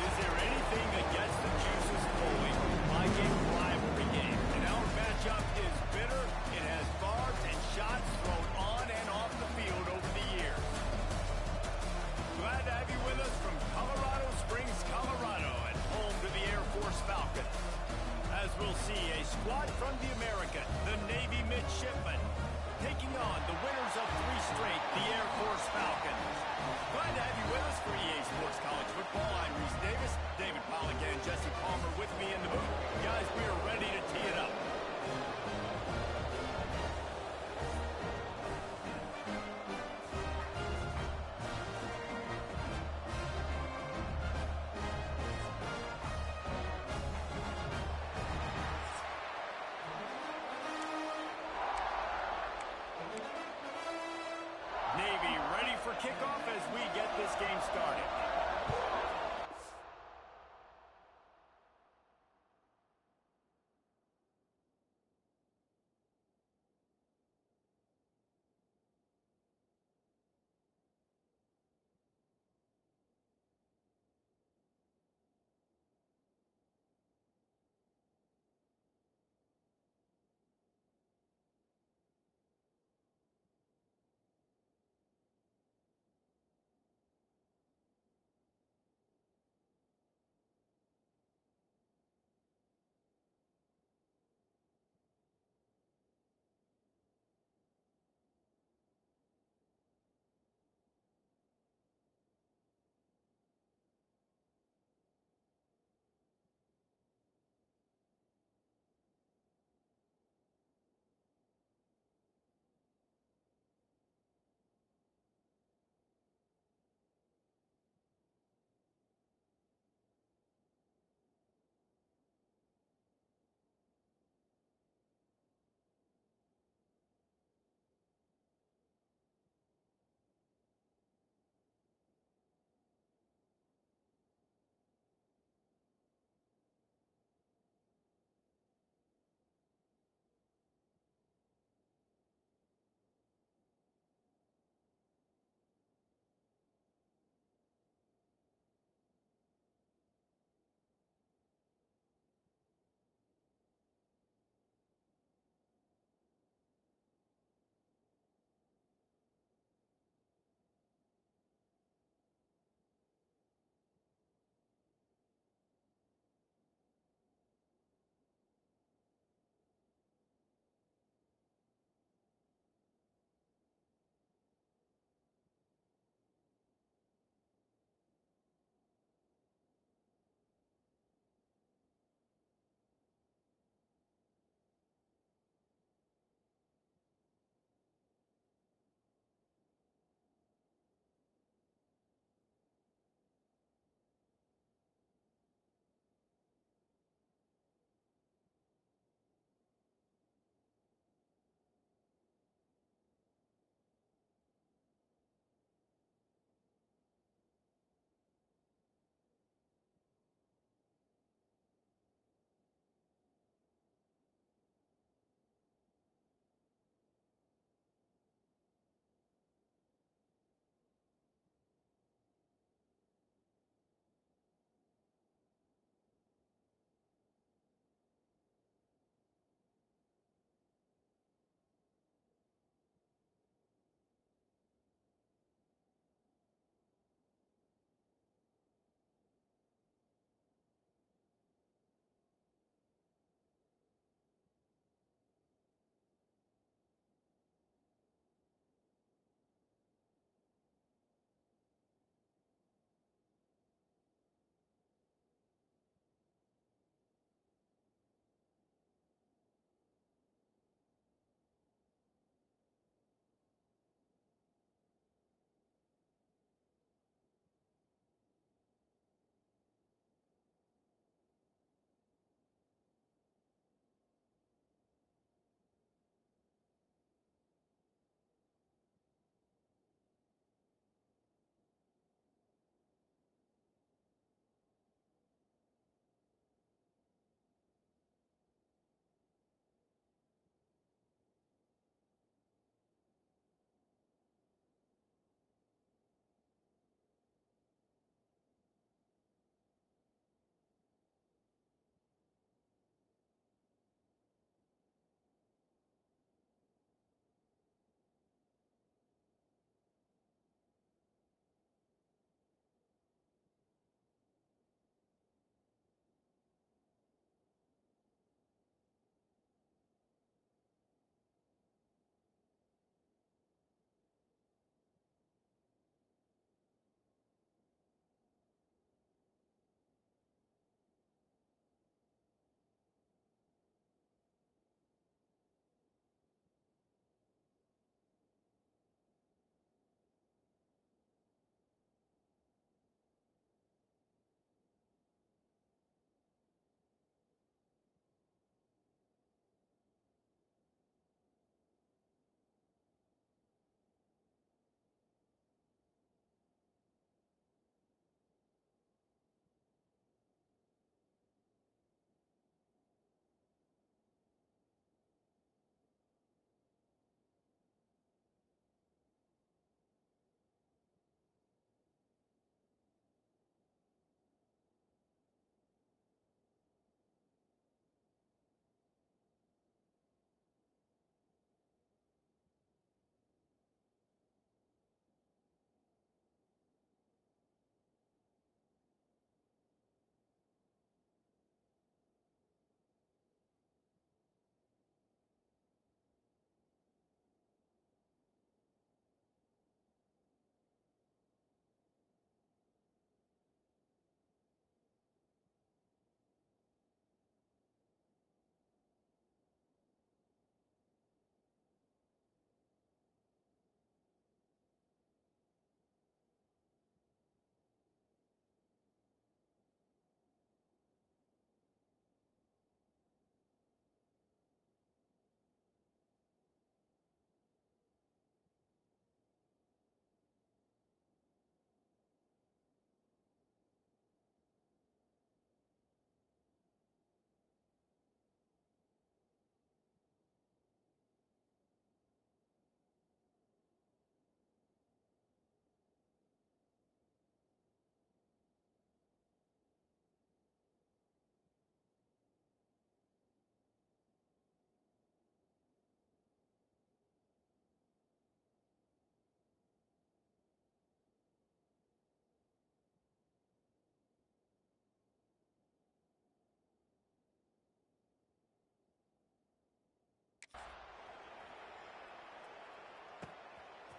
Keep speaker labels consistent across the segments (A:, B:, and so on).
A: Is there anything that gets the juices flowing like a rivalry game? And our matchup is bitter. It has barbs and shots thrown on and off the field over the years. Glad to have you with us from Colorado Springs, Colorado, and home to the Air Force Falcons. As we'll see, a squad from the American, the Navy Midshipmen, taking on the winners of 3 straight, the Air Force Falcons. Glad to have you with us for EA Sports College Football. I'm Reese Davis, David Pollock and Jesse Palmer with me in the booth. Guys, we are ready to tee it up. Navy ready for kickoff as we get this game started.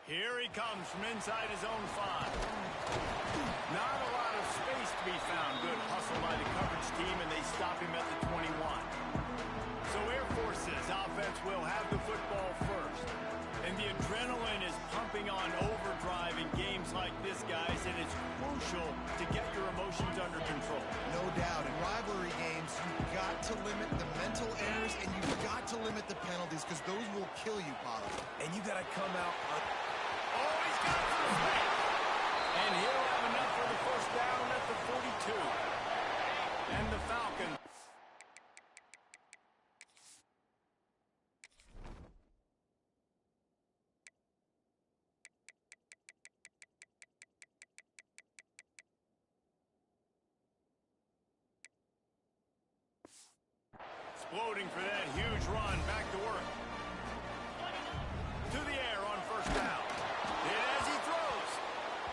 A: Here he comes from inside his own 5. Not a lot of space to be found. Good hustle by the coverage team, and they stop him at the 21. So Air Force's offense will have the football first. And the adrenaline is pumping on overdrive in games like this, guys, and it's crucial to get your emotions under control.
B: No doubt. In rivalry games, you've got to limit the mental errors, and you've got to limit the penalties, because those will kill you, Paulo.
C: And you got to come out on...
A: Oh, he's got it for the play. And he'll have enough for the first down at the 42. And the Falcons. Exploding for that huge run. Back to work. To the air on first down. And as he throws,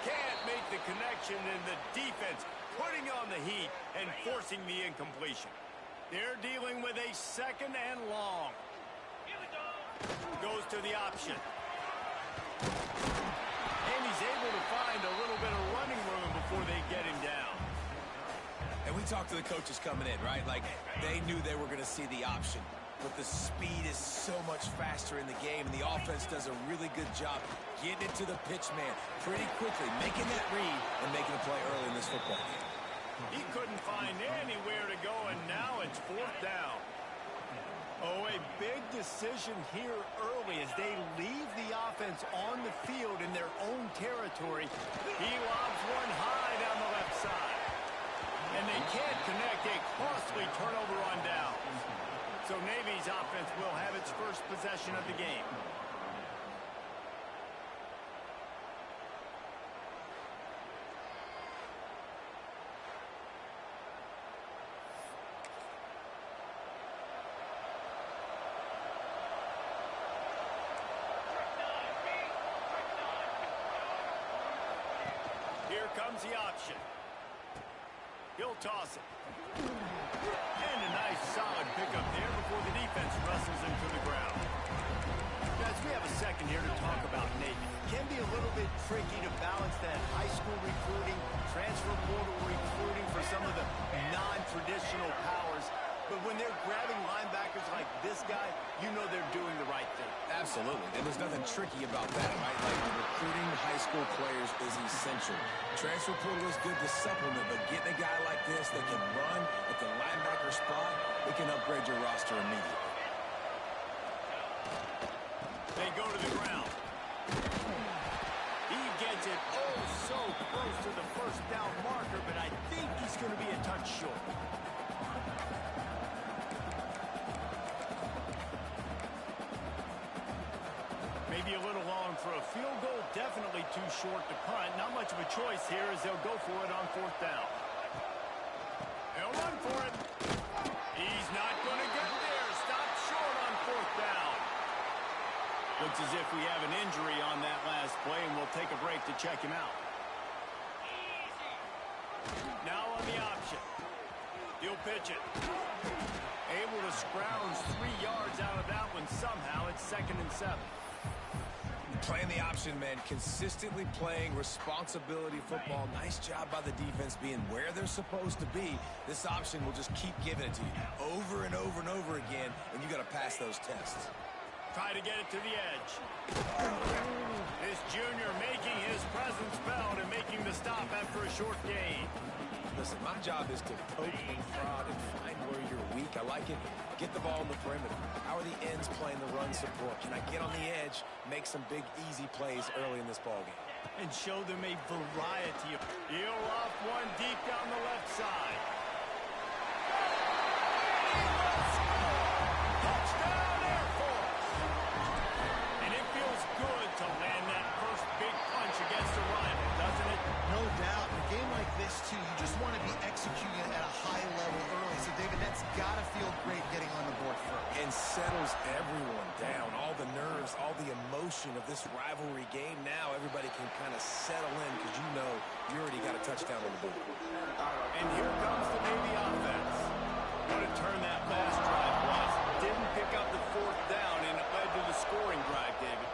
A: can't make the connection, and the defense putting on the heat and forcing the incompletion. They're dealing with a second and long. Goes to the option. And he's able to find a little bit of running room before they get him down.
C: And we talked to the coaches coming in, right? Like, they knew they were going to see the option. But the speed is so much faster in the game, and the offense does a really good job getting it to the pitch man pretty quickly, making that read and making a play early in this football game.
A: He couldn't find anywhere to go, and now it's fourth down. Oh, a big decision here early as they leave the offense on the field in their own territory. He lobs one high down the left side. And they can't connect, a costly turnover on downs. So Navy's offense will have its first possession of the game. Here comes the option. He'll toss it. And a nice solid pickup there before the defense wrestles him to the ground. Guys, we have a second here to talk about Navy. It can be a little bit tricky to balance that high school recruiting, transfer portal recruiting for some of the non-traditional powers. But when they're grabbing linebackers like this guy, you know they're doing the right thing.
C: Absolutely. And there's nothing tricky about that, right? Like, recruiting high school players is essential. Transfer portal is good to supplement, but getting a guy like this that can run at the linebacker spot, it can upgrade your roster immediately.
A: They go to the ground. He gets it oh so close to the first down marker, but I think he's going to be a touch short. Maybe a little long for a field goal, definitely too short to punt. Not much of a choice here as they'll go for it on fourth down. They'll run for it. He's not going to get there. Stop short on fourth down. Looks as if we have an injury on that last play, and we'll take a break to check him out. Now on the option. He'll pitch it. Able to scrounge 3 yards out of that one somehow. It's 2nd and 7.
C: Playing the option, man, consistently playing responsibility football. Nice job by the defense being where they're supposed to be. This option will just keep giving it to you over and over and over again, and you got to pass those tests.
A: Try to get it to the edge. This junior making his presence felt and making the stop after a short gain.
C: Listen, my job is to poke and prod and find where you're weak. I like it. Get the ball in the perimeter. How are the ends playing the run support? Can I get on the edge, make some big, easy plays early in this ballgame?
A: And show them a variety of... He'll off one deep down the left side. Touchdown, Air Force! And it feels good to land that first big punch against a rival, doesn't it?
B: No doubt. In a game like this, too, you just want to be executing it at a high level early. So, David, that's got to feel great getting on the board first.
C: And settles everyone down. All the nerves, all the emotion of this rivalry game. Now everybody can kind of settle in because you know you already got a touchdown on the board.
A: And here comes the Navy offense. What a turn that last drive was. Didn't pick up the fourth down, and it led to the scoring drive, David.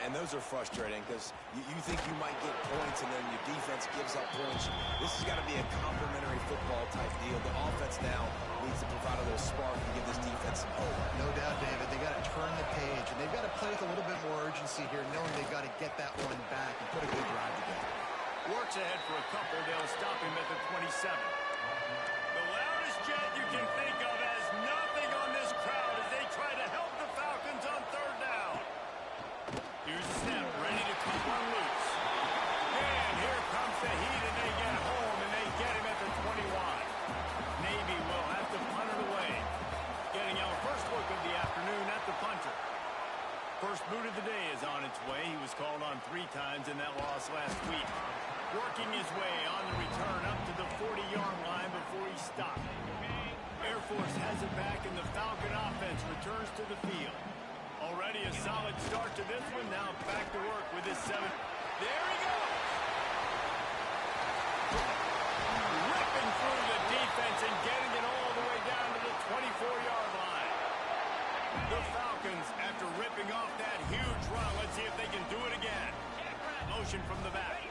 C: And those are frustrating because you think you might get points and then your defense gives up points. This has got to be a complementary football type deal. The offense now needs to provide a little spark and give this defense some hope.
B: No doubt, David. They got to turn the page, and they've got to play with a little bit more urgency here, knowing they've got to get that one back and put a good drive together.
A: Works ahead for a couple. They'll stop him at the 27. The loudest jet you can think of has nothing on this crowd as they try to help the Falcons on third down. Here's the snap, ready to come on loose. And here comes the heat, and they get home, and they get him at the 21. Navy will have to punt it away. Getting our first look of the afternoon at the punter. First boot of the day is on its way. He was called on 3 times in that loss last week. Working his way on the return up to the 40-yard line before he stopped. Air Force has it back, and the Falcon offense returns to the field. Already a solid start to this one. Now back to work with his 7. There he goes! Ripping through the defense and getting it all the way down to the 24-yard line. The Falcons, after ripping off that huge run, let's see if they can do it again. Motion from the back.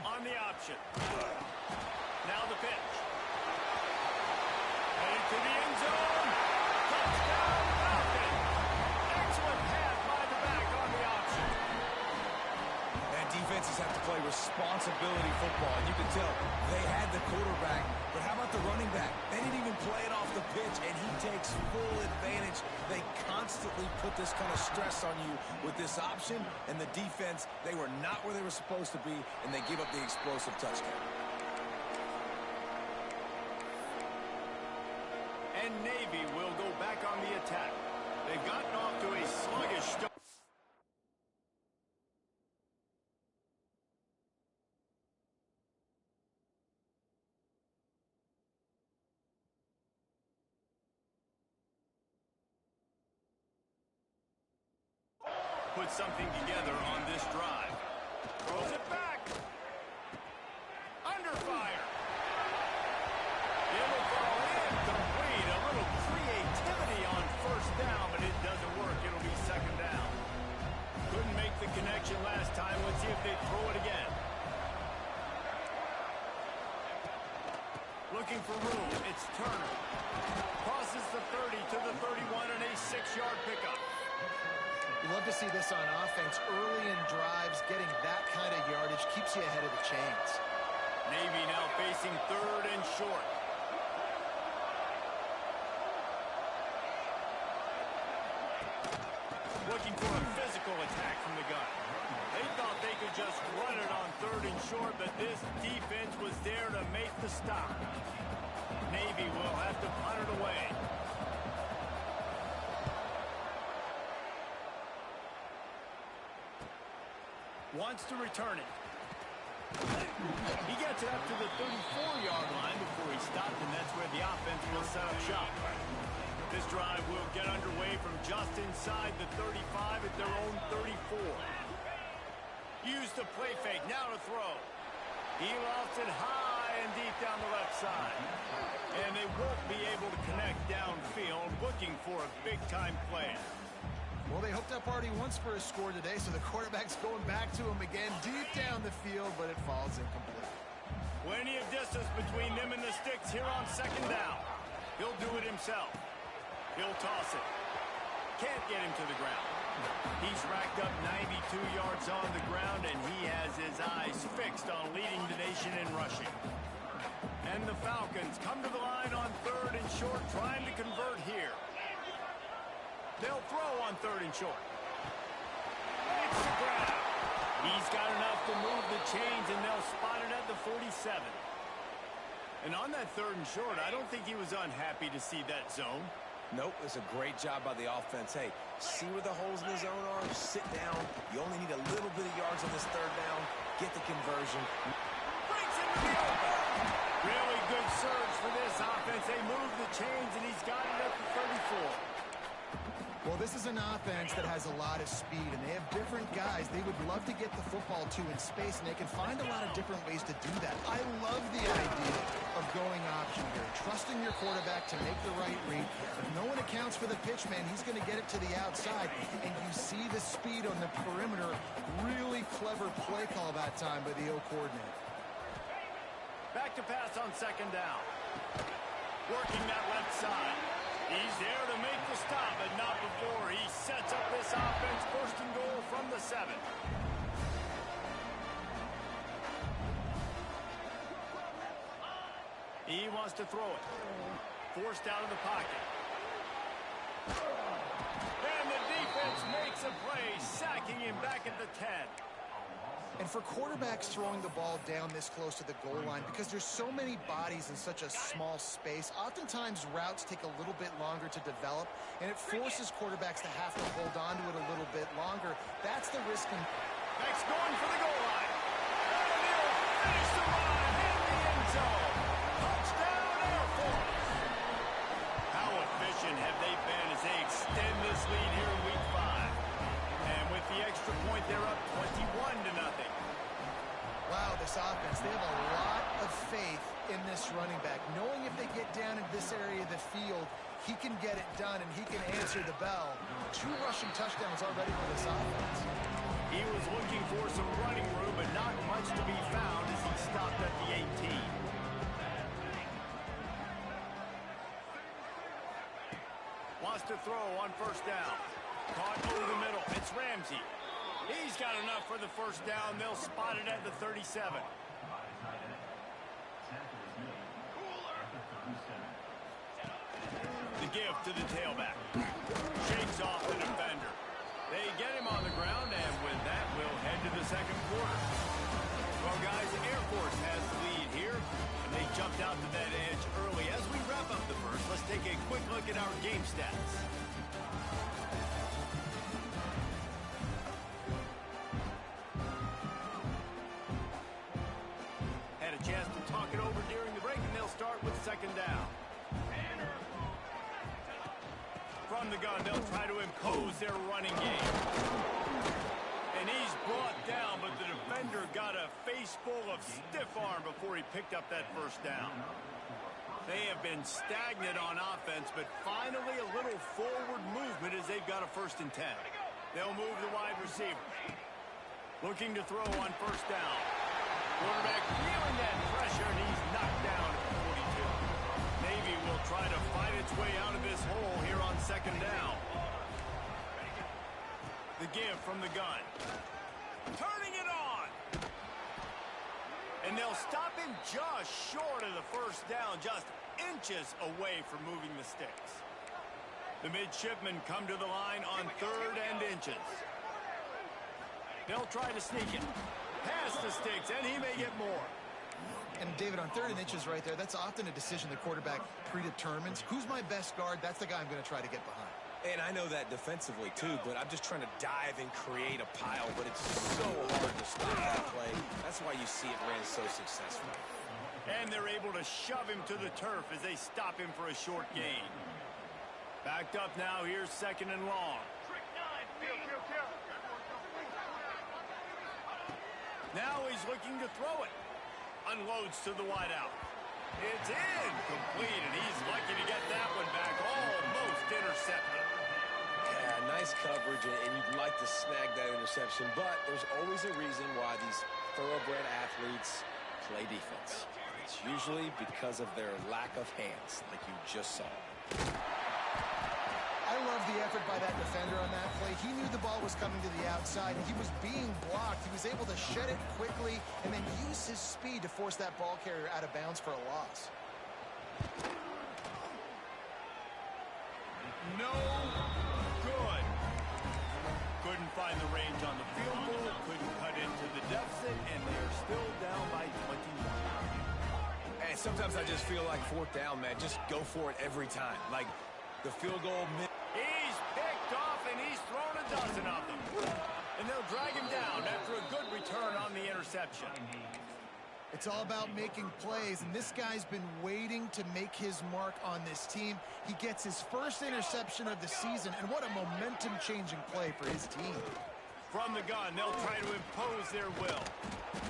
A: On the option. Now the pitch. Heading to the end zone. Touchdown, Falcon. Excellent pass by the back on the option.
C: And defenses have to play responsibility football. And you can tell they had the quarterback, but how about the running back? They didn't even play it off the pitch, and he takes full advantage. They constantly put this kind of stress on you with this option, and the defense, they were not where they were supposed to be, and they give up the explosive touchdown.
A: And Navy will go back on the attack. They've gotten off to a sluggish start. Put something together on this drive. Throws it back. Under fire. It'll fall in complete. A little creativity on first down, but it doesn't work. It'll be second down. Couldn't make the connection last time. Let's see if they throw it again. Looking for room. It's Turner. Crosses the 30 to the 31 and a 6-yard pickup.
B: You love to see this on offense. Early in drives, getting that kind of yardage keeps you ahead of the chains.
A: Navy now facing 3rd and short. Looking for a physical attack from the gun. They thought they could just run it on 3rd and short, but this defense was there to make the stop. Navy will have to punt it away. Wants to return it. He gets it up to the 34-yard line before he stopped, and that's where the offense will set up shop. This drive will get underway from just inside the 35 at their own 34. Use the play fake, now to throw. He lost it high and deep down the left side. And they won't be able to connect downfield, looking for a big-time play.
B: Well, they hooked up already once for a score today, so the quarterback's going back to him again deep down the field, but it falls incomplete.
A: Plenty of distance between them and the sticks here on second down. He'll do it himself. He'll toss it. Can't get him to the ground. He's racked up 92 yards on the ground, and he has his eyes fixed on leading the nation in rushing. And the Falcons come to the line on 3rd and short, trying to convert here. They'll throw on 3rd and short. It's the grab. He's got enough to move the chains, and they'll spot it at the 47. And on that 3rd and short, I don't think he was unhappy to see that zone.
C: Nope, it's a great job by the offense. Hey, see where the holes in the zone are? Sit down. You only need a little bit of yards on this 3rd down. Get the conversion.
A: Breaks into the open. Really good surge for this offense. They move the chains, and he's got it at the 34.
B: Well, this is an offense that has a lot of speed, and they have different guys they would love to get the football to in space, and they can find a lot of different ways to do that. I love the idea of going option here, trusting your quarterback to make the right read. If no one accounts for the pitch, man, he's going to get it to the outside, and you see the speed on the perimeter. Really clever play call that time by the O coordinator.
A: Back to pass on second down. Working that left side. He's there to make the stop, but not before he sets up this offense. First and goal from the 7. He wants to throw it. Forced out of the pocket. And the defense makes a play, sacking him back at the 10.
B: And for quarterbacks throwing the ball down this close to the goal line, because there's so many bodies in such a small space, oftentimes routes take a little bit longer to develop, and it forces quarterbacks to have to hold on to it a little bit longer. That's the risk.
A: Next going for the goal line. And he'll finish the run in the end zone. Touchdown, Air Force. How efficient have they been as they extend this lead here in Week 5? And with the extra point, they're up 21-0.
B: Wow, this offense, they have a lot of faith in this running back. Knowing if they get down in this area of the field, he can get it done and he can answer the bell. 2 rushing touchdowns already for this offense.
A: He was looking for some running room, but not much to be found as he stopped at the 18. Wants to throw on first down. Caught over the middle. It's Ramsey. He's got enough for the first down. They'll spot it at the 37. The give to the tailback. Shakes off the defender. They get him on the ground, and with that, we'll head to the second quarter. Well, guys, Air Force has the lead here, and they jumped out to that edge early. As we wrap up the first, let's take a quick look at our game stats. Had a chance to talk it over during the break, and they'll start with second down. From the gun, they'll try to impose their running game. And he's brought down, but the defender got a face full of stiff arm before he picked up that first down. They have been stagnant on offense, but finally a little forward movement as they've got a 1st and 10. They'll move the wide receiver. Looking to throw on first down. Quarterback feeling that pressure, and he's knocked down at the 42. Navy will try to fight its way out of this hole here on second down. The give from the gun. Turning it on. And they'll stop him just short of the first down, just inches away from moving the sticks. The midshipmen come to the line on 3rd and inches. They'll try to sneak it. Pass the sticks, and he may get more.
B: And David, on 3rd and inches right there, that's often a decision the quarterback predetermines. Who's my best guard? That's the guy I'm going to try to get behind.
C: And I know that defensively, too, but I'm just trying to dive and create a pile, but it's so hard to stop that play. That's why you see it ran so successful.
A: And they're able to shove him to the turf as they stop him for a short gain. Backed up now, here's 2nd and long. Now he's looking to throw it. Unloads to the wideout. It's incomplete, and he's lucky to get that one back. Almost intercepted.
C: Yeah, nice coverage, and you'd like to snag that interception, but there's always a reason why these thoroughbred athletes play defense. It's usually because of their lack of hands, like you just saw.
B: I love the effort by that defender on that play. He knew the ball was coming to the outside, and he was being blocked. He was able to shed it quickly and then use his speed to force that ball carrier out of bounds for a loss.
A: No good. Couldn't find the range on the field goal, couldn't cut into the deficit, and they're still down by 21.
C: And sometimes I just feel like 4th down, man. Just go for it every time. Like the field goal.
A: He's picked off, and he's thrown a dozen of them. And they'll drag him down after a good return on the interception.
B: It's all about making plays, and this guy's been waiting to make his mark on this team. He gets his first interception of the season, and what a momentum-changing play for his team.
A: From the gun, they'll try to impose their will.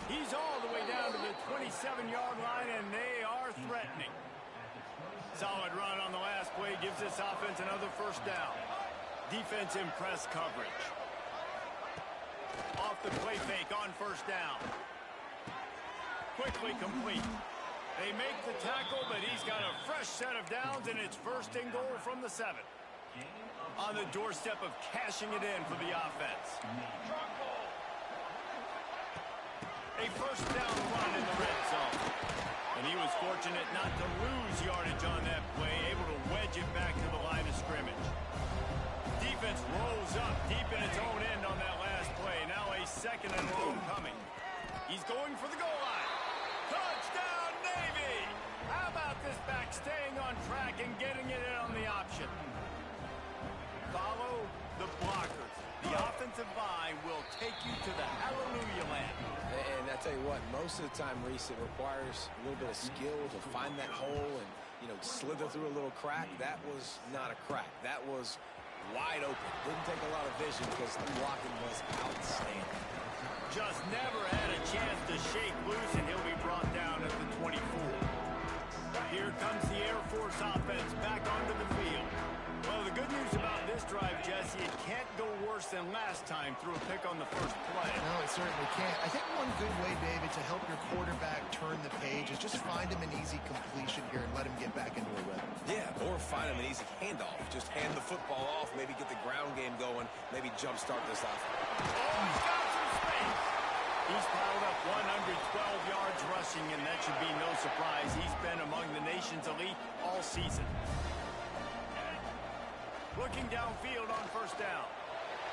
A: He's all the way down to the 27-yard line, and they are threatening. Solid run on the last play gives this offense another first down. Defense in press coverage. Off the play fake on first down. Quickly complete. They make the tackle, but he's got a fresh set of downs, and it's first and goal from the 7. On the doorstep of cashing it in for the offense. A first down run in the red zone. And he was fortunate not to lose yardage on that play, able to wedge it back to the line of scrimmage. Defense rolls up deep in its own end on that last play. Now a second and long coming. He's going for the goal line. Touchdown, Navy! How about this back staying on track and getting it in on the option? Follow the blockers. The offensive line will take you to the hallelujah land.
C: And I tell you what, most of the time, Reese, it requires a little bit of skill to find that hole and, you know, slither through a little crack. That was not a crack. That was wide open. Didn't take a lot of vision because the blocking was outstanding.
A: Just never had a chance to shake loose, and he'll be brought down at the 24. Here comes the Air Force offense back onto the field. Well, the good news about this drive, Jesse, it can't go worse than last time through a pick on the first play.
B: No, it certainly can't. I think one good way, David, to help your quarterback turn the page is just find him an easy completion here and let him get back into a rhythm.
C: Yeah, or find him an easy handoff. Just hand the football off, maybe get the ground game going, maybe jumpstart this offense.
A: Oh, he's got some space. He's piled up 112 yards rushing, and that should be no surprise. He's been among the nation's elite all season. Looking downfield on first down.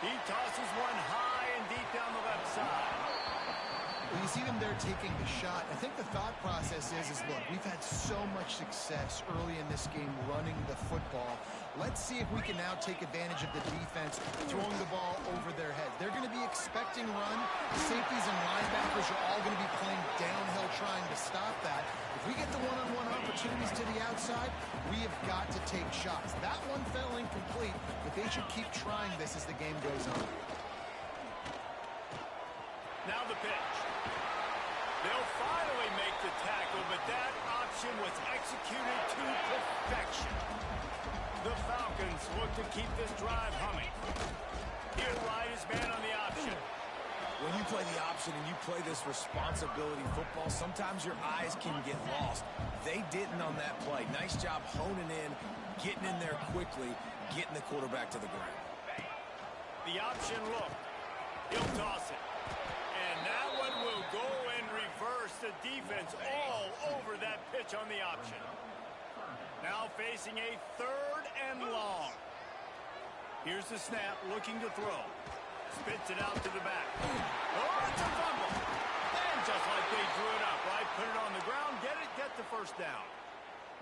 A: He tosses one high and deep down the left side.
B: Well, you see them there taking the shot. I think the thought process is look, we've had so much success early in this game running the football. Let's see if we can now take advantage of the defense throwing the ball over their heads. They're going to be expecting run. The safeties and linebackers are all going to be playing downhill trying to stop that. If we get the one-on-one opportunities to the outside, we have got to take shots. That one fell incomplete, but they should keep trying this as the game goes on.
A: Now the pitch. They'll finally make the tackle, but that option was executed to perfection. The Falcons look to keep this drive humming. He'll ride his man on the option.
C: When you play the option and you play this responsibility football, sometimes your eyes can get lost. They didn't on that play. Nice job honing in, getting in there quickly, getting the quarterback to the ground.
A: The option look. He'll toss it. And that one will go and reverse the defense all over that pitch on the option. Now facing a third and long. Here's the snap, looking to throw. Spits it out to the back. Oh, it's a fumble. And just like they drew it up, right? Put it on the ground, get the first down.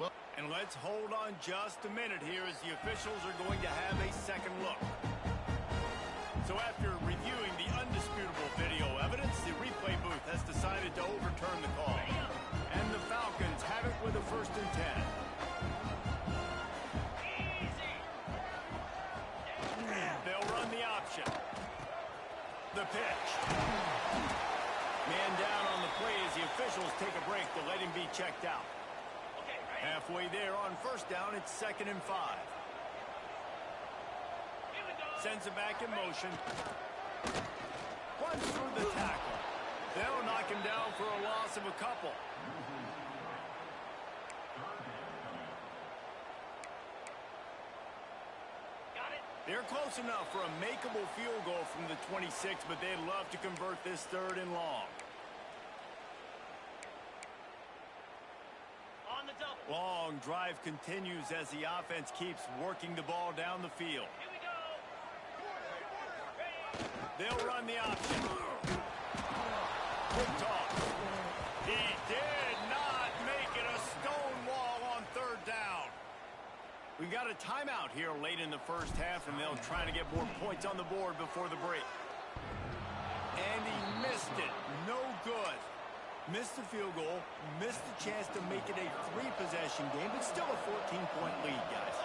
B: Well,
A: and let's hold on just a minute here as the officials are going to have a second look. So after reviewing the undisputable video evidence, the replay booth has decided to overturn the call. And the Falcons have it with a 1st and 10. They'll run the option. The pitch. Man down on the play as the officials take a break to let him be checked out. Halfway there on first down, it's 2nd and 5. Sends it back in motion. Runs through the tackle. They'll knock him down for a loss of a couple. They're close enough for a makeable field goal from the 26, but they'd love to convert this 3rd and long. On the double. Long drive continues as the offense keeps working the ball down the field. Here we go. They'll run the option. Quick toss. He did not make it a stone wall on 3rd down. We've got a timeout here late in the first half, and they'll try to get more points on the board before the break. And he missed it. No good. Missed the field goal, missed the chance to make it a 3-possession game, but still a 14-point lead, guys.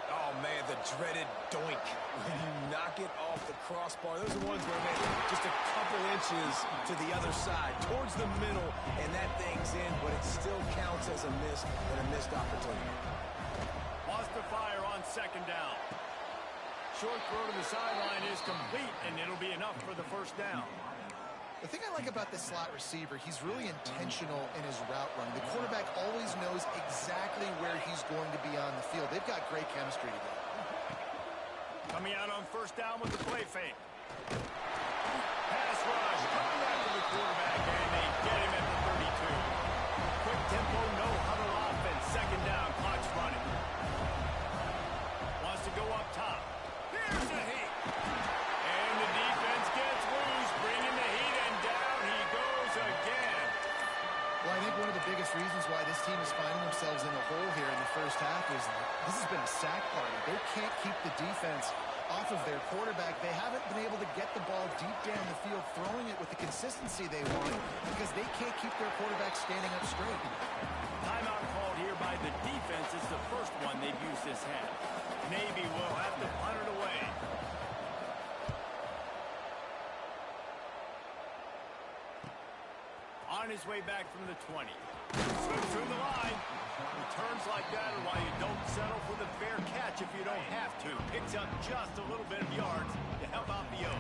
C: Oh, man, the dreaded doink. When you knock it off the crossbar, those are ones where, man, just a couple inches to the other side, towards the middle, and that thing's in, but it still counts as a miss and a missed opportunity.
A: Lost the fire on second down. Short throw to the sideline is complete, and it'll be enough for the first down.
B: The thing I like about this slot receiver, he's really intentional in his route running. The quarterback always knows exactly where he's going to be on the field. They've got great chemistry together.
A: Coming out on first down with the play fake. Pass rush, coming after the quarterback, and they get him at the 32. Quick tempo, no huddle offense. Second down, clock's running. Wants to go up top. Here's the heat. And the defense gets loose, bringing the heat, and down he goes again.
B: Well, I think one of the biggest reasons why this team is finding themselves in a hole here in the first half is this has been a sack party. They can't keep the defense off of their quarterback. They haven't been able to get the ball deep down the field, throwing it with the consistency they want because they can't keep their quarterback standing up straight.
A: Timeout called here by the defense. It's the first one they've used this half. Navy will have to punt it away. On his way back from the 20. Slips through the line. Returns like that are why you don't settle for the fair catch if you don't have to. Picks up just a little bit of yards to help out the O.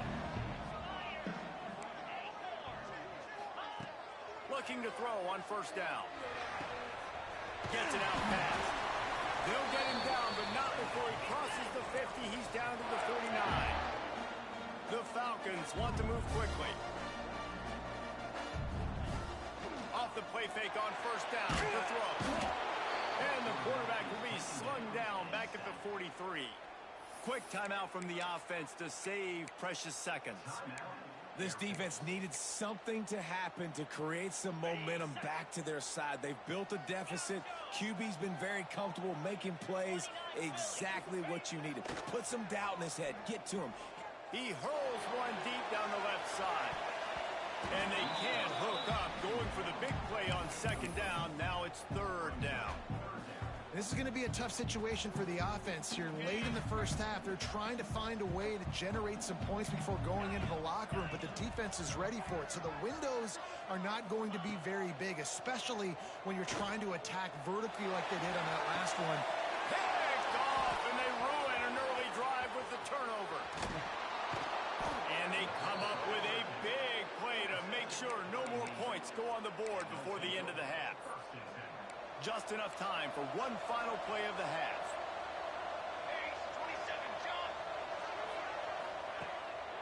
A: Looking to throw on first down. Gets it out fast. They'll get him down, but not before he crosses the 50. He's down to the 49. The Falcons want to move quickly. Off the play fake on first down. The throw. And the quarterback will be slung down back at the 43. Quick timeout from the offense to save precious seconds.
C: This defense needed something to happen to create some momentum back to their side. They've built a deficit. QB's been very comfortable making plays. Exactly what you needed. Put some doubt in his head. Get to him.
A: He hurls one deep down the left side. And they can't hook up. Going for the big play on second down. Now it's third down.
B: This is going to be a tough situation for the offense here. Late in the first half, they're trying to find a way to generate some points before going into the locker room, but the defense is ready for it. So the windows are not going to be very big, especially when you're trying to attack vertically like they did on that last one.
A: Picked off, and they ruin an early drive with the turnover. And they come up with a big play to make sure no more points go on the board before the end of the half. Just enough time for one final play of the half.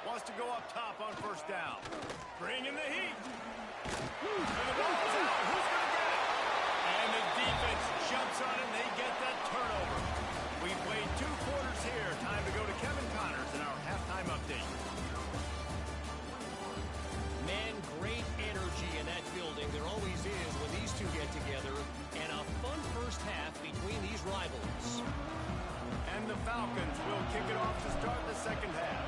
A: Wants to go up top on first down. Bring in the heat. And the ball's out. Who's going to get it? And the defense jumps on it, and they get that turnover. We played 2 quarters here. Time to go to Kevin Connors in our halftime update.
D: Man, great energy in that building. There always is when these two get together. And a fun first half between these rivals.
A: And the Falcons will kick it off to start the second half.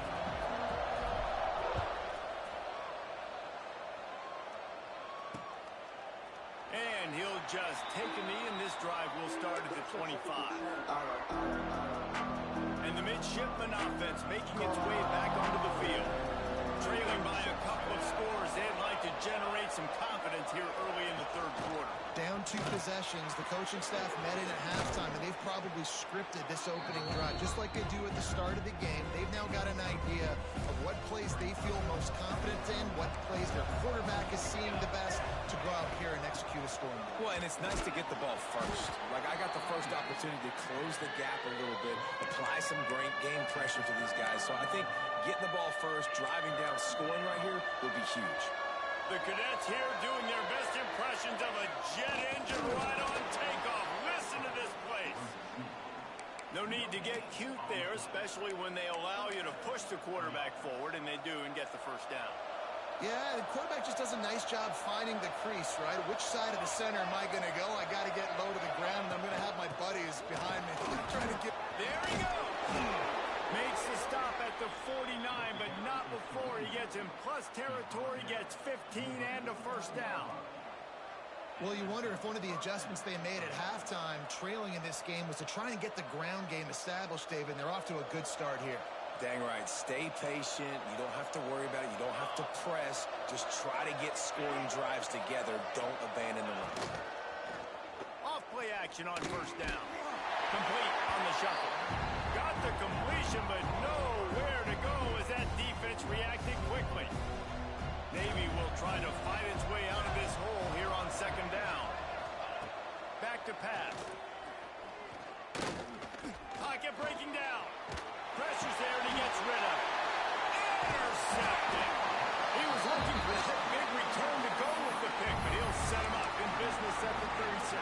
A: And he'll just take a knee, and this drive will start at the 25. And the midshipman offense making its way back onto the field. Trailing by a couple of scores, they'd like to generate some confidence here early in the third quarter.
B: Down 2 possessions, the coaching staff met in at halftime, and they've probably scripted this opening drive. Just like they do at the start of the game, they've now got an idea of what plays they feel most confident in, what plays their quarterback is seeing the best to go out here and execute a scoring.
C: Well, and it's nice to get the ball first. Like, I got the first opportunity to close the gap a little bit, apply some great game pressure to these guys. So I think getting the ball first, driving down, scoring right here would be huge.
A: The Cadets here doing their best impressions of a jet engine right on takeoff. Listen to this place. No need to get cute there, especially when they allow you to push the quarterback forward, and they do, and get the first down.
B: Yeah, the quarterback just does a nice job finding the crease, right? Which side of the center am I going to go? I got to get low to the ground, and I'm going to have my buddies behind me trying to get...
A: There he goes. Makes the stop at the 49, but not before he gets in plus territory. territory, gets 15 and a first down.
B: Well, you wonder if one of the adjustments they made at halftime, trailing in this game, was to try and get the ground game established, David, and they're off to a good start here.
C: Dang right. Stay patient. You don't have to worry about it. You don't have to press. Just try to get scoring drives together. Don't abandon the run.
A: Off play action on first down. Complete on the shuffle. Got the completion, but nowhere to go as that defense reacted quickly. Navy will try to fight its way out of this hole here on second down. Back to pass. Pocket breaking down. Pressure's there and he gets rid of it. Intercepted. He was looking for that big return to go with the pick, but he'll set him up in business at the 36.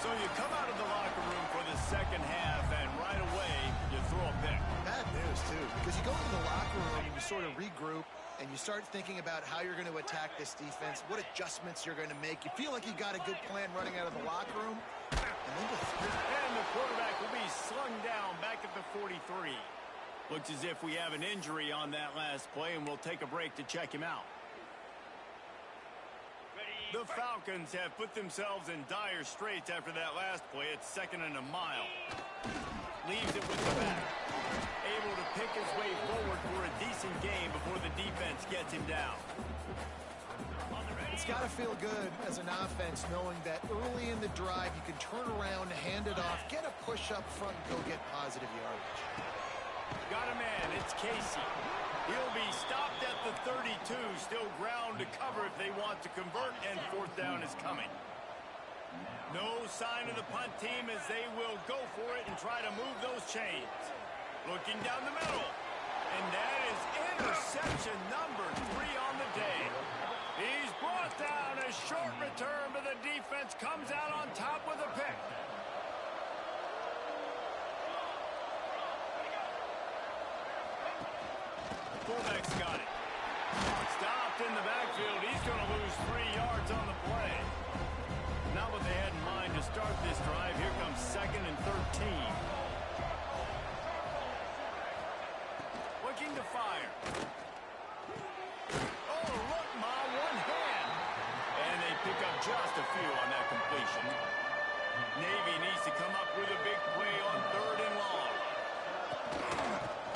A: So you come out of the locker room for the second half, and right away, you throw a pick.
B: Bad news, too, because you go into the locker room and you sort of regroup, and you start thinking about how you're going to attack this defense, what adjustments you're going to make. You feel like you got a good plan running out of the locker room, and then
A: and the quarterback will be slung down back at the 43. Looks as if we have an injury on that last play, and we'll take a break to check him out. The Falcons have put themselves in dire straits after that last play. It's second and a mile. Leaves it with the back. Able to pick his way forward for a decent game before the defense gets him down.
B: it's got to feel good as an offense knowing that early in the drive you can turn around, hand it off, get a push up front, and go get positive yardage.
A: Got a man. It's Casey. He'll be stopped at the 32. Still ground to cover if they want to convert, and fourth down is coming. No sign of the punt team as they will go for it and try to move those chains. Looking down the middle. And that is interception number 3 on the day. He's brought down. A short return, but the defense comes out on top with a pick. Fullback's got it. Stopped in the backfield. He's going to lose 3 yards on the play. Not what they had in mind to start this drive. Here comes second and 13. Looking to fire. Oh, look, Ma, one hand. And they pick up just a few on that completion. Navy needs to come up with a big play on third and long.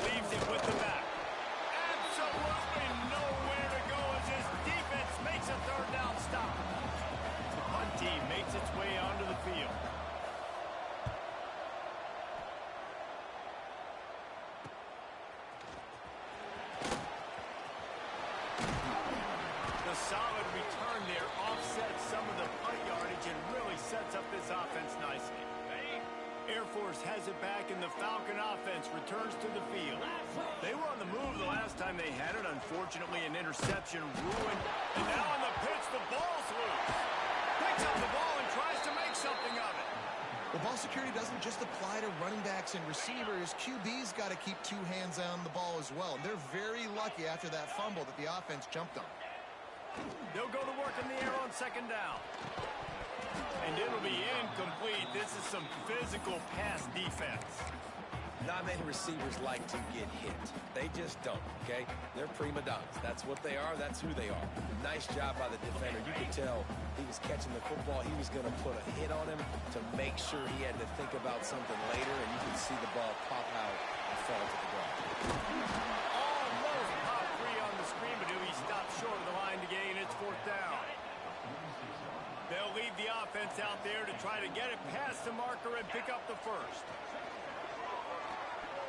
A: Leaves it with the back. Absolutely nowhere to go as his defense makes a third down stop. The punt team makes its way onto the field. The solid return there offsets some of the punt yardage and really sets up this offense nicely. Air Force has it back, and the Falcon offense returns to the field. They were on the move the last time they had it. Unfortunately, an interception ruined. And now on the pitch, the ball's loose. Picks up the ball and tries to make something of it.
B: Well, ball security doesn't just apply to running backs and receivers. QB's got to keep 2 hands on the ball as well. And they're very lucky after that fumble that the offense jumped on.
A: They'll go to work in the air on second down. And it'll be incomplete. This is some physical pass defense.
C: Not many receivers like to get hit. They just don't, okay? They're prima donnas. That's what they are. That's who they are. Nice job by the defender. You could tell he was catching the football. He was going to put a hit on him to make sure he had to think about something later, and you could see the ball pop out and fall to the ground.
A: Almost pop free on the screen, but he stopped short of the line to gain. It's fourth down. They'll leave the offense out there to try to get it past the marker and pick up the first.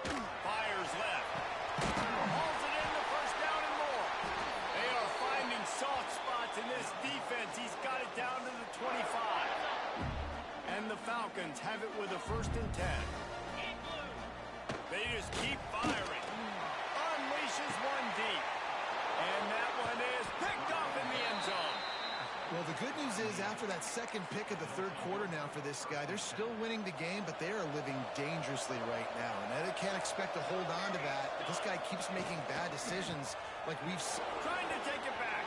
A: Fires left. Hauls it in, the first down and more. They are finding soft spots in this defense. He's got it down to the 25. And the Falcons have it with a first and 10. They just keep firing. Unleashes one deep. And that one is picked up in the end zone.
B: Well, the good news is after that second pick of the third quarter now for this guy, they're still winning the game, but they are living dangerously right now. And they can't expect to hold on to that. This guy keeps making bad decisions like we've seen.
A: Trying to take it back.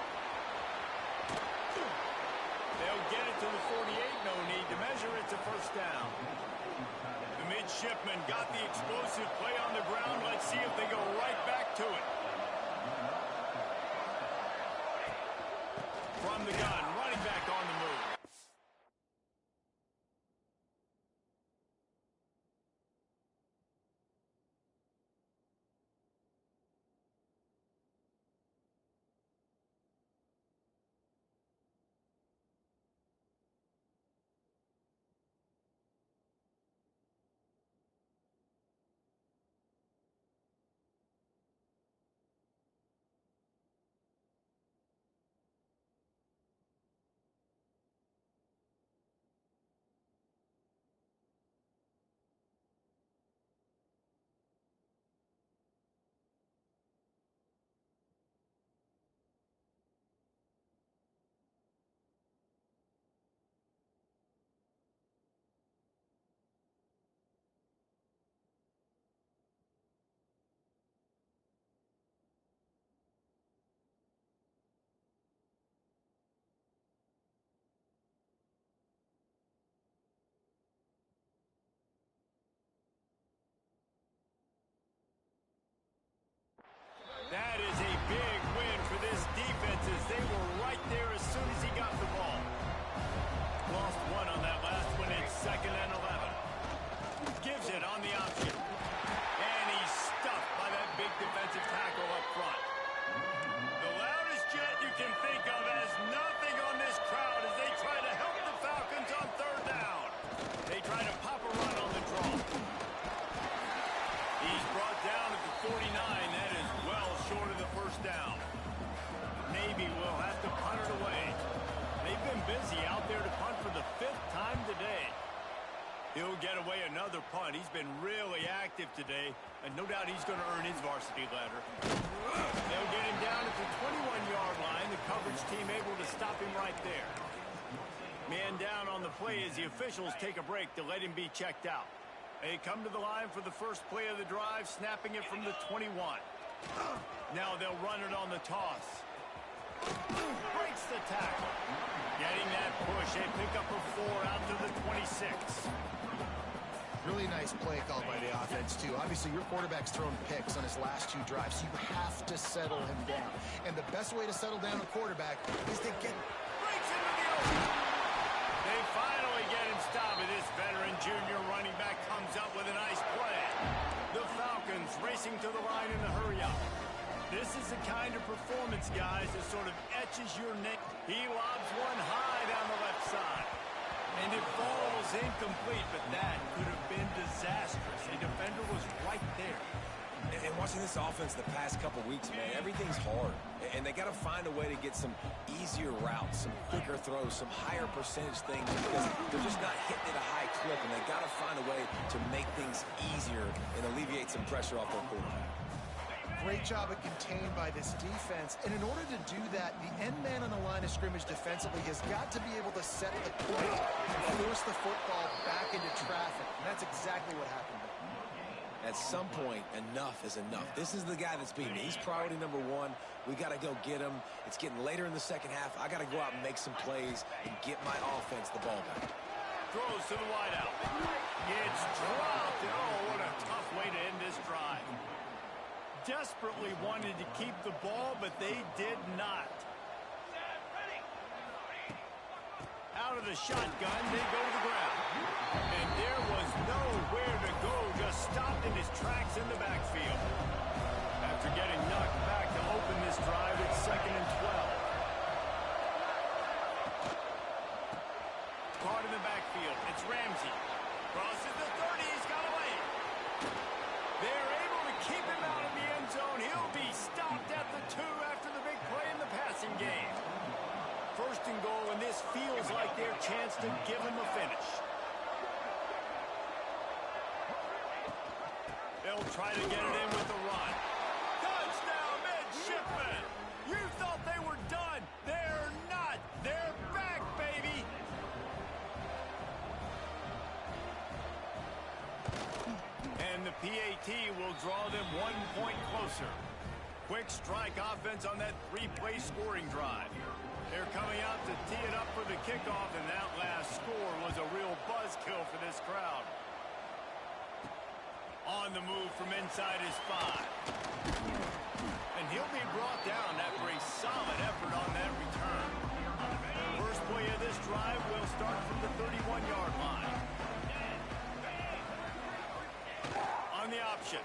A: They'll get it to the 48. No need to measure. It's a first down. The midshipmen got the explosive play on the ground. Let's see if they go right back to it. the gun, running back on the move. That is a big win for this defense as they were right there as soon as he got the ball. Lost one on that last one. It's 2nd and 11. Gives it on the option. And he's stuffed by that big defensive tackle up front. The loudest jet you can think of has nothing on this crowd as they try to help the Falcons on 3rd down. They try to pop a run on the draw. He's brought down at the 49. That is well short of the 1st down. Navy will have to punt it away. They've been busy out there to punt for the 5th time today. He'll get away another punt. He's been really active today, and no doubt he's going to earn his varsity ladder. They'll get him down at the 21-yard line. The coverage team able to stop him right there. Man down on the play as the officials take a break to let him be checked out. They come to the line for the first play of the drive, snapping it from the 21. Now they'll run it on the toss. Breaks the tackle. Getting that push. They pick up a 4 out to the 26.
B: Really nice play call by the offense, too. Obviously, your quarterback's thrown picks on his last 2 drives, so you have to settle him down. And the best way to settle down a quarterback is to get...
A: Breaks into the open. They finally get him stopped. This veteran junior running back comes up with a nice play. The Falcons racing to the line in the hurry-up. This is the kind of performance, guys, that sort of etches your name. He lobs one high down the left side. And it falls incomplete, but that could have been disastrous. A defender was right there.
C: And watching this offense the past couple weeks, man, everything's hard. And they got to find a way to get some easier routes, some quicker throws, some higher percentage things because they're just not hitting at a high clip, and they got to find a way to make things easier and alleviate some pressure off their quarterback.
B: Great job of contained by this defense. And in order to do that, the end man on the line of scrimmage defensively has got to be able to set the point and force the football back into traffic. And that's exactly what happened.
C: At some point, enough is enough. This is the guy that's beating me. He's priority number 1. We got to go get him. It's getting later in the second half. I got to go out and make some plays and get my offense the ball back.
A: Throws to the wideout. It's dropped. Oh, what a tough way to end this drive. Desperately wanted to keep the ball, but they did not. Out of the shotgun, they go to the ground. And there was nowhere to go, just stopped in his tracks in the backfield. After getting knocked back to open this drive, it's 2nd and 12. Caught in the backfield, it's Ramsey. Crosses the 30, he's got away. They're able to keep him out of the end zone. He'll be stopped at the 2 after the big play in the passing game. 1st and goal, and this feels like their chance to give him a finish. They'll try to get it in with the run. Touchdown, midshipmen! You thought they were done. They're not. They're back, baby! And the PAT will draw them 1 point closer. Quick strike offense on that 3-play scoring drive. They're coming out to tee it up for the kickoff, and that last score was a real buzzkill for this crowd. On the move from inside his 5. And he'll be brought down after a solid effort on that return. play of this drive will start from the 31-yard line. On the option,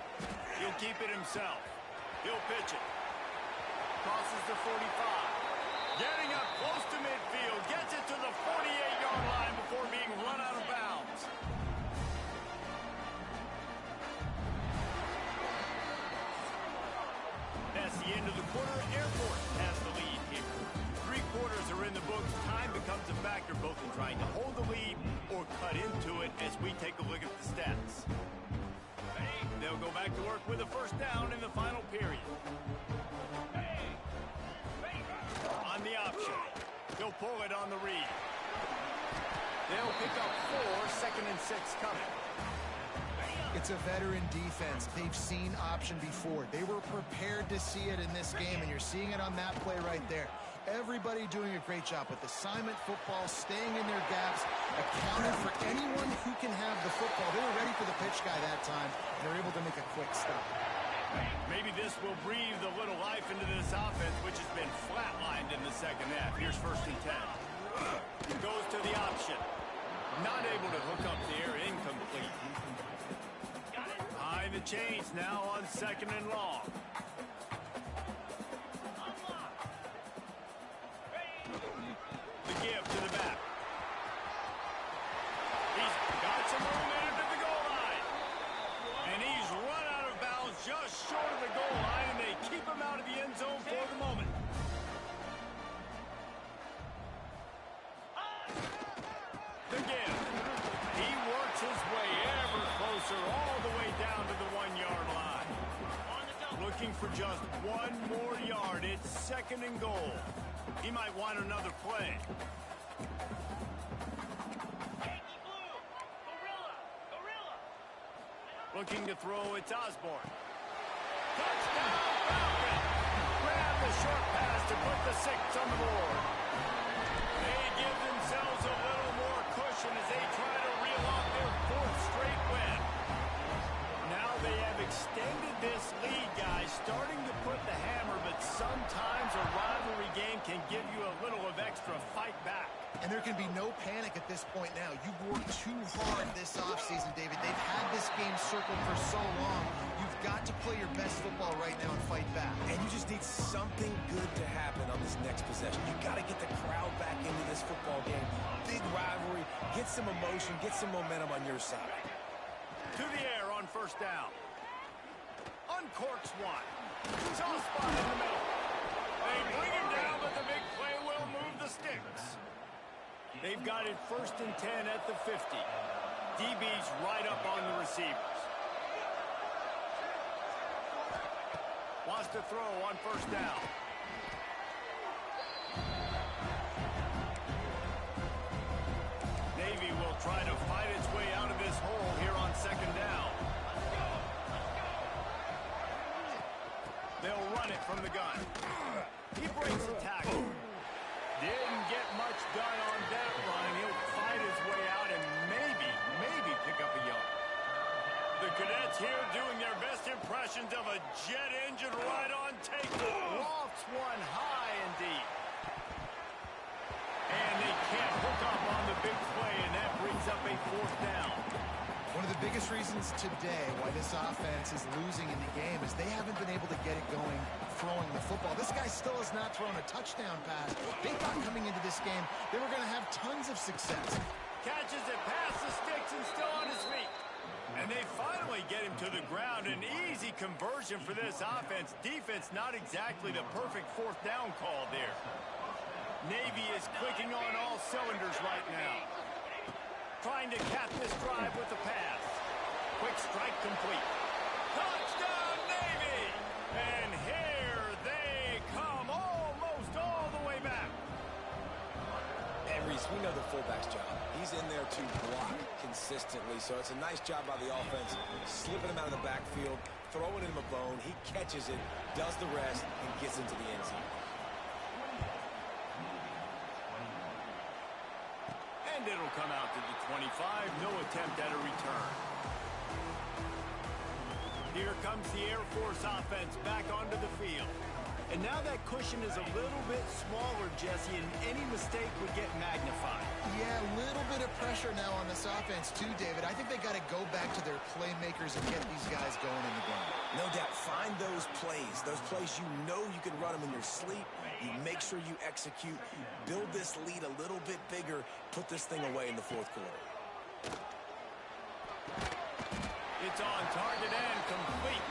A: he'll keep it himself. He'll pitch it. Crosses the 45. Getting up close to midfield. Gets it to the 48-yard line before being run out of bounds. That's the end of the quarter. Air Force has the lead here. 3 quarters are in the books. Time becomes a factor both in trying to hold the lead or cut into it as we take a look at the stats. They'll go back to work with a first down in the final period. On the option. He'll pull it on the read. They'll pick up 4, 2nd and 6 coming.
B: It's a veteran defense. They've seen option before. They were prepared to see it in this game, and you're seeing it on that play right there. Everybody doing a great job with assignment football, staying in their gaps, accounting for anyone who can have the football. They were ready for the pitch guy that time. They're able to make a quick stop.
A: Maybe this will breathe a little life into this offense, which has been flatlined in the second half. Here's 1st and 10. Goes to the option. Not able to hook up there. Incomplete. High the chains now on 2nd and long. The give to the back. He's got some momentum to the goal line. And he's run out of bounds just short of the goal line, and they keep him out of the end zone for the moment. The give. He works his way ever closer all the way down to the 1-yard line. Looking for just 1 more yard. It's 2nd and goal. He might want another play. Looking to throw, it's Osborne. Touchdown, Falcon! Grab the short pass to put the 6 on the board. They give themselves a little more cushion as they try to reel off their 4th straight win. Now they have extended this lead, guys, starting to put the hammer, but sometimes a rivalry game can give you a little of extra fight back.
B: And there can be no panic at this point now. You've worked too hard this offseason, David. They've had this game circled for so long. You've got to play your best football right now and fight back.
C: And you just need something good to happen on this next possession. You got to get the crowd back into this football game. Big rivalry. Get some emotion. Get some momentum on your side.
A: To the air on 1st down. Uncorks one. Soft spot in the middle. They bring him down, but the big play will move the sticks. They've got it 1st and 10 at the 50. DB's right up on the receivers. Wants to throw on 1st down. Navy will try to fight its way out of this hole here on 2nd down. They'll run it from the gun. He breaks the tackle. Didn't get much done on that run. He'll fight his way out and maybe pick up a yard. The Cadets here doing their best impressions of a jet engine right on take. Lofts one high and deep. And they can't hook up on the big play, and that brings up a 4th down.
B: One of the biggest reasons today why this offense is losing in the game is they haven't been able to get it going throwing the football. This guy still has not thrown a touchdown pass. They thought coming into this game they were going to have tons of success.
A: Catches it past the sticks and still on his feet. And they finally get him to the ground. An easy conversion for this offense. Defense not exactly the perfect 4th down call there. Navy is clicking on all cylinders right now. Trying to cap this drive with the pass. Quick strike complete. Touchdown, Navy! And here they come almost all the way back.
C: And Reese, we know the fullback's job. He's in there to block consistently, so it's a nice job by the offense, slipping him out of the backfield, throwing him a bone. He catches it, does the rest, and gets into the end zone.
A: And it'll come out to the 25. No attempt at a return. Here comes the Air Force offense back onto the field. And now that cushion is a little bit smaller, Jesse, and any mistake would get magnified.
B: Yeah, a little bit of pressure now on this offense too, David. I think they got to go back to their playmakers and get these guys going in the game.
C: No doubt. Find those plays you know you can run them in your sleep. You make sure you execute. Build this lead a little bit bigger. Put this thing away in the fourth quarter.
A: It's on target and complete.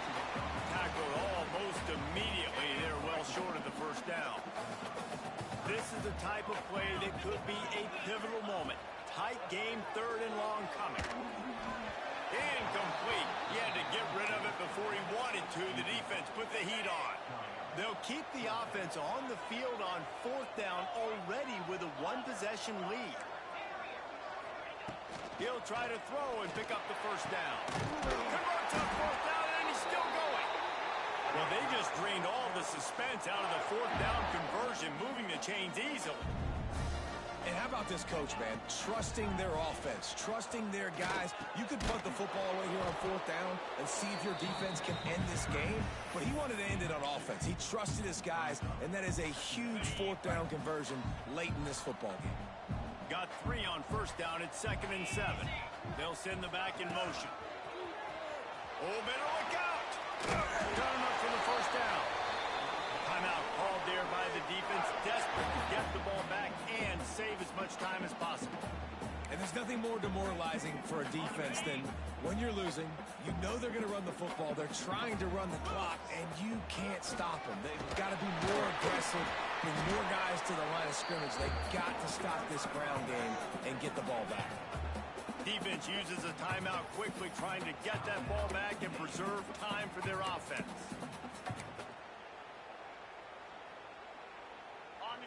A: Tackled almost immediately. They're well short of the first down. This is the type of play that could be a pivotal moment. Tight game, third and long coming. Incomplete. He had to get rid of it before he wanted to. The defense put the heat on. They'll keep the offense on the field on fourth down already with a one-possession lead. He'll try to throw and pick up the first down. Converts on fourth down, and he's still going. Well, they just drained all the suspense out of the fourth down conversion, moving the chains easily.
C: And how about this coach, man? Trusting their offense, trusting their guys. You could punt the football away here on fourth down and see if your defense can end this game, but he wanted to end it on offense. He trusted his guys, and that is a huge fourth down conversion late in this football game.
A: Got 3 on first down. It's 2nd and 7. They'll send the back in motion. Oh, better look out. Got him up for the first down. Timeout called there by the defense. Desperate to get the ball back and save as much time as possible.
C: And there's nothing more demoralizing for a defense than when you're losing, you know they're going to run the football. They're trying to run the clock, and you can't stop them. They've got to be more aggressive, bring more guys to the line of scrimmage. They've got to stop this ground game and get the ball back.
A: Defense uses a timeout quickly, trying to get that ball back and preserve time for their offense.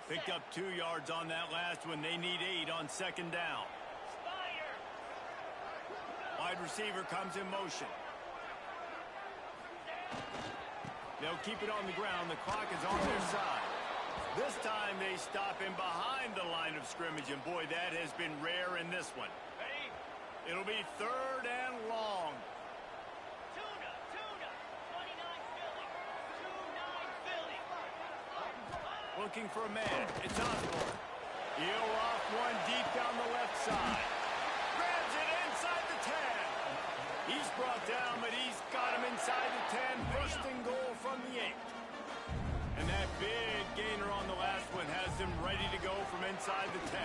A: Picked up 2 yards on that last one. They need 8 on 2nd down. Wide receiver comes in motion. They'll keep it on the ground. The clock is on their side. This time they stop him behind the line of scrimmage, and boy, that has been rare in this one. It'll be 3rd and long.
E: Tuna, 29 Philly, 29 Philly.
A: Looking for a man. It's Osborne. He'll off one deep down the left side. Grabs it inside the 10. He's brought down, but he's got him inside the 10. First and goal from the 8. And that big gainer on the last one has him ready to go from inside the 10.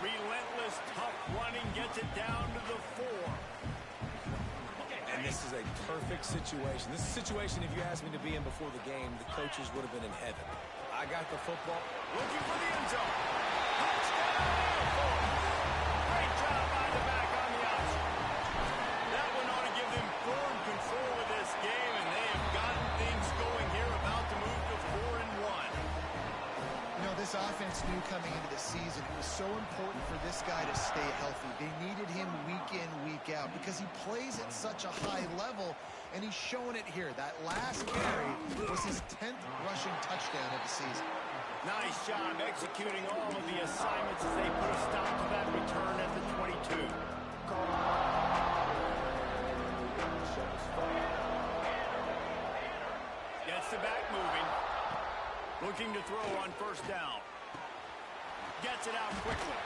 A: Relentless, tough running, gets it down to the 4.
C: And this is a perfect situation. This is a situation, if you asked me to be in before the game, the coaches would have been in heaven. I got the football.
A: Looking for the end zone. Touchdown! Great job by the back on the option. That one ought to give them firm control of this game, and they have gotten things going here, about to move to 4-1.
B: You know, this offense knew coming into the season it was so important for this guy to stay healthy. They needed him week in, week out because he plays at such a high level, and he's showing it here. That last carry was his 10th rushing touchdown of the season.
A: Nice job executing all of the assignments as they put a stop to that return at the 22. Gets the back moving. Looking to throw on first down. Gets it out quickly.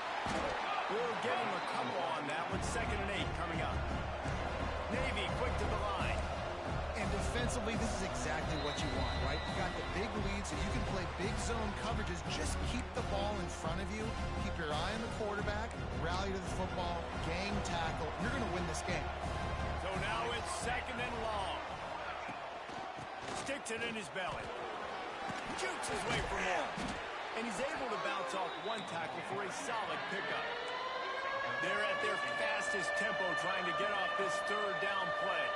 A: We'll get him a couple on that one. 2nd and 8 coming up. Navy quick to the line.
B: And defensively, this is exactly what you want, right? You got the big lead, so you can play big zone coverages. Just keep the ball in front of you. Keep your eye on the quarterback. Rally to the football. Gang tackle. You're going to win this game.
A: So now it's 2nd and long. Sticks it in his belly. Jukes his way for more. And he's able to bounce off one tackle for a solid pickup. They're at their fastest tempo trying to get off this 3rd down play.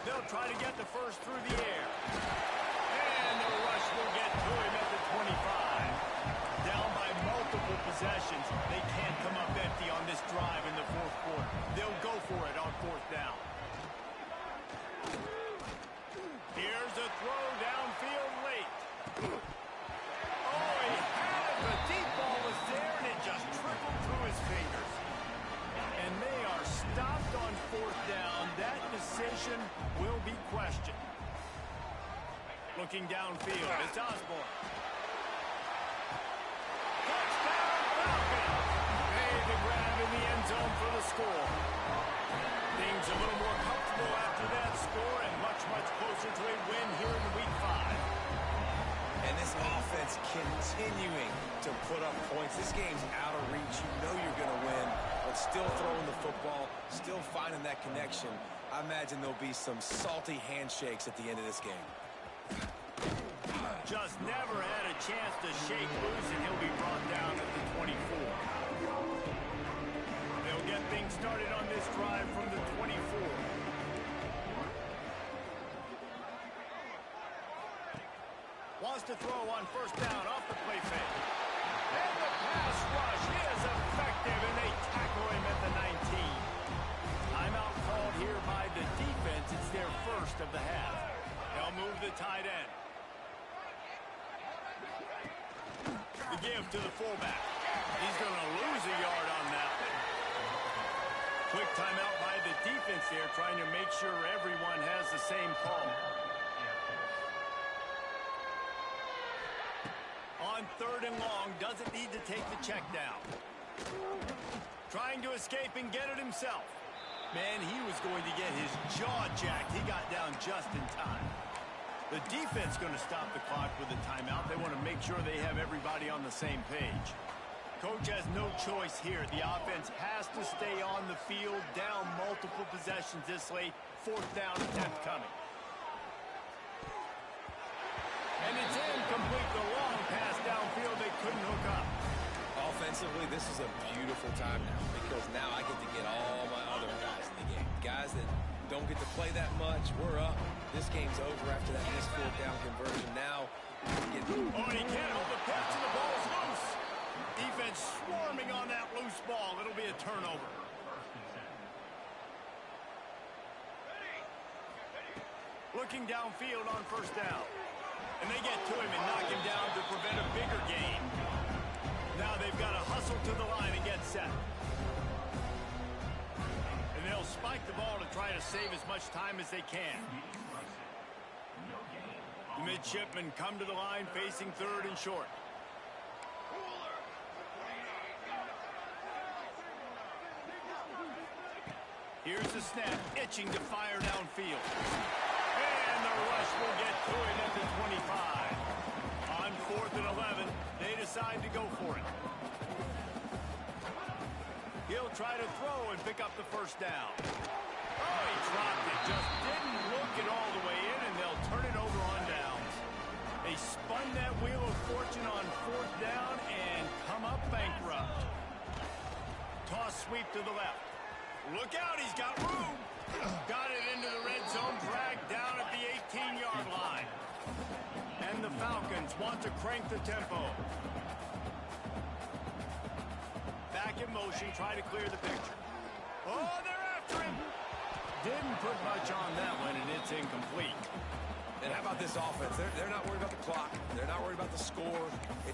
A: They'll try to get the first through the air. And the rush will get to him at the 25. Down by multiple possessions. They can't come up empty on this drive in the 4th quarter. They'll go for it on 4th down. Here's a throw downfield late. Oh, he had it. The deep ball was there, and it just trickled through his fingers. And they are stopped on 4th down. That decision will be questioned. Looking downfield, it's Osborne. Touchdown Falcons! Made the grab in the end zone for the score. Things a little more comfortable after that score and much, much closer to a win here in Week 5.
C: And this offense continuing to put up points. This game's out of reach. You know you're going to win, but still throwing the football, still finding that connection. I imagine there'll be some salty handshakes at the end of this game.
A: Just never had a chance to shake loose, and he'll be brought down at the 24. They'll get things started on this drive from the 24. Wants to throw on first down off the play fake. And the pass rush is effective, and they tackle him at the 19. Timeout called here by the defense. It's their first of the half. They'll move the tight end. The give to the fullback. He's going to lose a yard on that one. Quick timeout by the defense there, trying to make sure everyone has the same call. On third and long, doesn't need to take the check down. Trying to escape and get it himself. Man, he was going to get his jaw jacked. He got down just in time. The defense going to stop the clock with a timeout. They want to make sure they have everybody on the same page. Coach has no choice here. The offense has to stay on the field, down multiple possessions this late. Fourth down attempt coming. And it's incomplete. The long pass downfield, they couldn't hook up.
C: Offensively, this is a beautiful time now because now I get to get all my other guys in the game. Guys that don't get to play that much. We're up. This game's over after that missed fourth down conversion. Now,
A: oh, and he can't hold the pitch, and the ball's loose. Defense swarming on that loose ball. It'll be a turnover. Looking downfield on first down. And they get to him and knock him down to prevent a bigger gain. Now they've got to hustle to the line and get set. And they'll spike the ball to try to save as much time as they can. The midshipmen come to the line facing third and short. Here's the snap, itching to fire downfield. And the rush will get to him at the 25. On 4th and 11, they decide to go for it. He'll try to throw and pick up the first down. Oh, he dropped it. Just didn't look it all the way in, and they'll turn it over on downs. They spun that wheel of fortune on 4th down and come up bankrupt. Toss sweep to the left. Look out, he's got room. Got it into the red zone, dragged down at the 18-yard line. And the Falcons want to crank the tempo. Back in motion, try to clear the picture. Oh, they're after him. Didn't put much on that one, and it's incomplete.
C: And how about this offense? They're not worried about the clock. They're not worried about the score.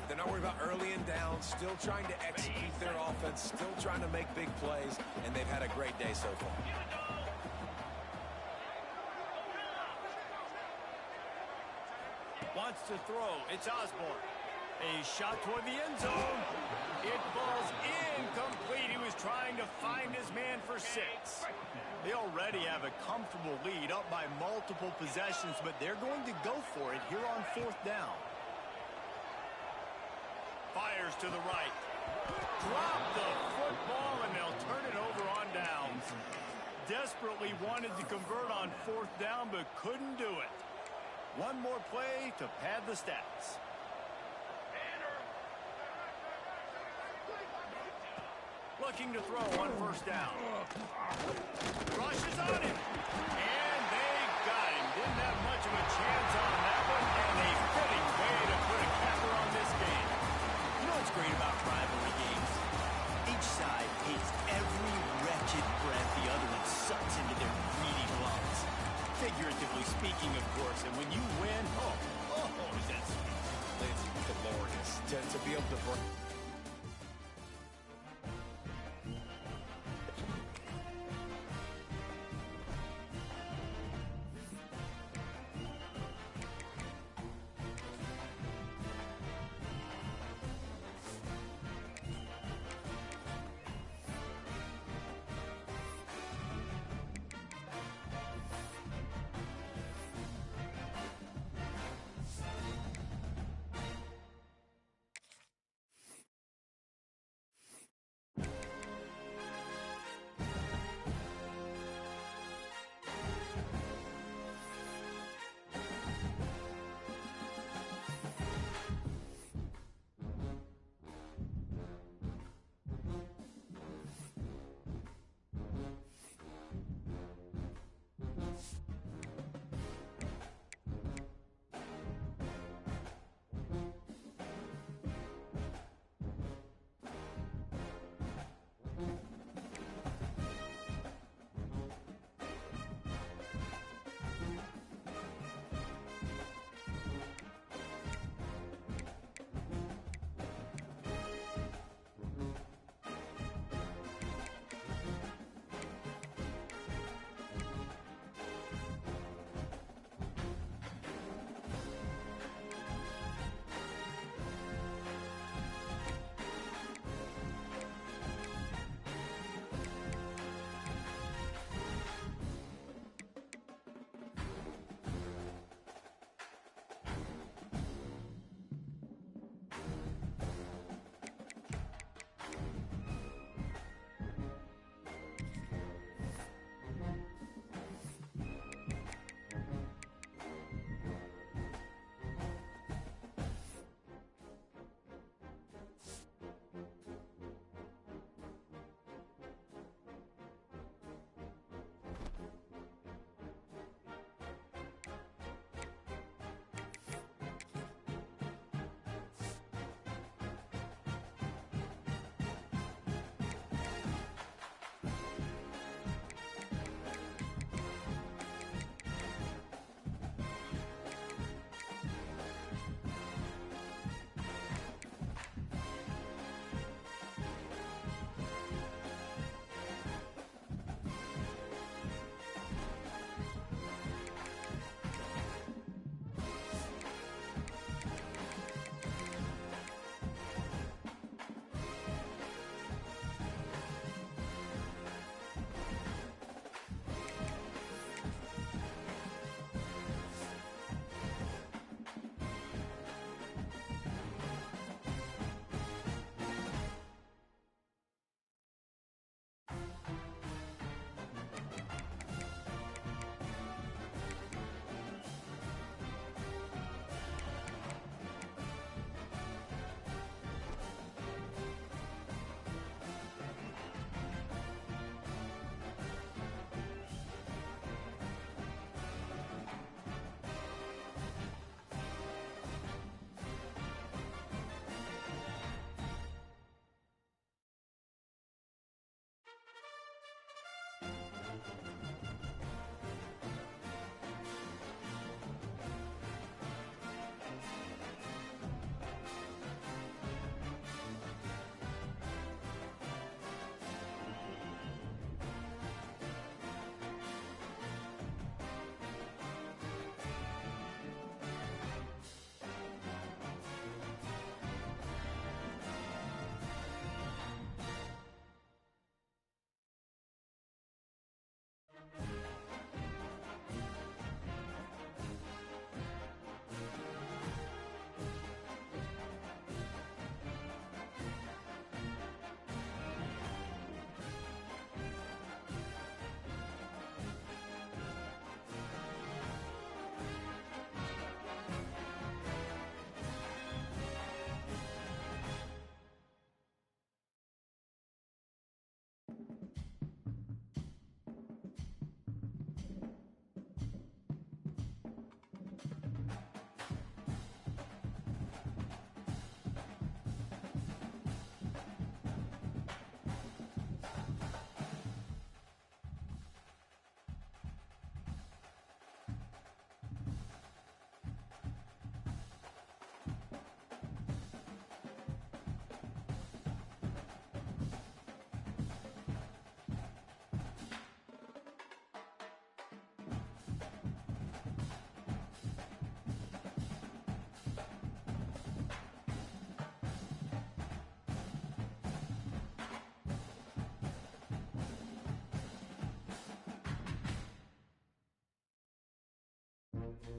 C: They're not worried about early and down. Still trying to execute their offense. Still trying to make big plays. And they've had a great day so far.
A: Wants to throw. It's Osborne. A shot toward the end zone. It falls incomplete. He was trying to find his man for 6. They already have a comfortable lead, up by multiple possessions, but they're going to go for it here on 4th down. Fires to the right. Drop the football, and they'll turn it over on downs. Desperately wanted to convert on 4th down, but couldn't do it. One more play to pad the stats. Looking to throw on first down. Rushes on him. And they got him. Didn't have much of a chance on that one. And a fitting way to put a capper on this game. You know what's great about rivalry games? Each side hates every wretched breath the other one sucks into their greedy lungs. Figuratively speaking, of course. And when you win, oh, is that sweet.
C: It's glorious to be able to break.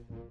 F: Bye.